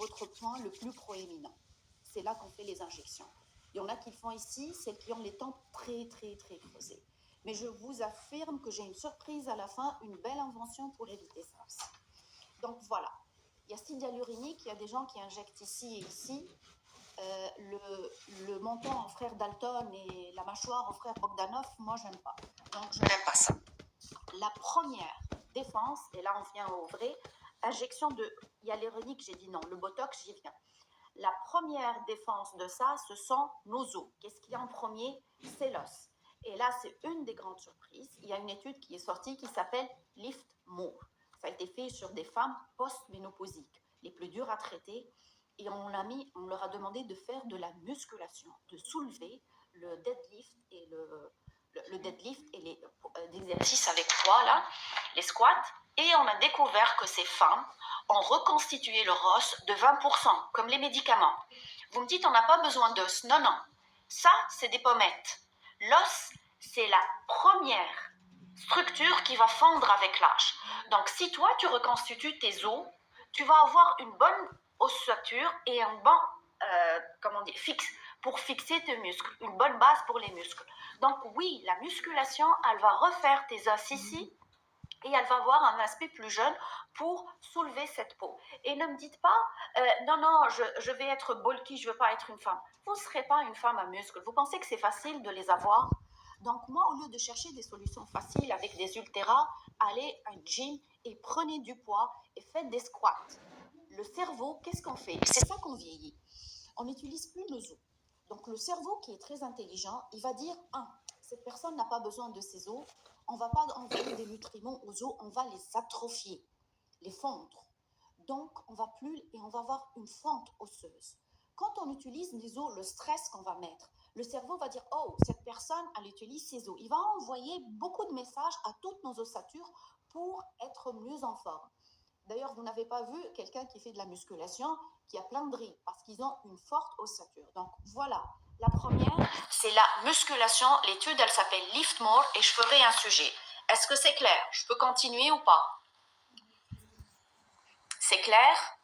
votre point le plus proéminent. C'est là qu'on fait les injections. Il y en a qui le font ici, celles qui ont les tempes très, très, très creusées. Mais je vous affirme que j'ai une surprise à la fin, une belle invention pour éviter ça aussi. Donc voilà, il y a acide hyaluronique, il y a des gens qui injectent ici et ici. Le menton en frère Dalton et la mâchoire en frère Bogdanov, moi j'aime pas. Donc je n'aime pas ça. La première défense, et là on vient au vrai, injection de hyaluronique, j'ai dit non, le botox, j'y viens. La première défense de ça, ce sont nos os. Qu'est-ce qu'il y a en premier? C'est l'os. Et là, c'est une des grandes surprises. Il y a une étude qui est sortie qui s'appelle Lift More. Ça a été fait sur des femmes post-ménopausiques, les plus dures à traiter. Et on leur a demandé de faire de la musculation, de soulever le deadlift et les exercices avec poids, là, les squats. Et on a découvert que ces femmes ont reconstitué leur os de 20%, comme les médicaments. Vous me dites, on n'a pas besoin d'os. Non, non. Ça, c'est des pommettes. L'os, c'est la première structure qui va fondre avec l'âge. Donc, si toi, tu reconstitues tes os, tu vas avoir une bonne ossature et un bon, fixe, pour fixer tes muscles, une bonne base pour les muscles. Donc, oui, la musculation, elle va refaire tes os ici, et elle va avoir un aspect plus jeune pour soulever cette peau. Et ne me dites pas, non, non, je vais être bulky, je ne veux pas être une femme. Vous ne serez pas une femme à muscles. Vous pensez que c'est facile de les avoir? Donc moi, au lieu de chercher des solutions faciles avec des ultéras, allez à un gym et prenez du poids et faites des squats. Le cerveau, qu'est-ce qu'on fait? C'est ça qu'on vieillit. On n'utilise plus nos os. Donc le cerveau qui est très intelligent, il va dire, cette personne n'a pas besoin de ses os, on ne va pas envoyer des nutriments aux os, on va les atrophier, les fondre. Donc, on va plus et on va avoir une fente osseuse. Quand on utilise les os, le stress qu'on va mettre, le cerveau va dire, oh, cette personne, elle utilise ses os. Il va envoyer beaucoup de messages à toutes nos ossatures pour être mieux en forme. D'ailleurs, vous n'avez pas vu quelqu'un qui fait de la musculation qui a plein de rides parce qu'ils ont une forte ossature. Donc, voilà. La première, c'est la musculation. L'étude, elle s'appelle Lift More et je ferai un sujet. Est-ce que c'est clair? Je peux continuer ou pas? C'est clair?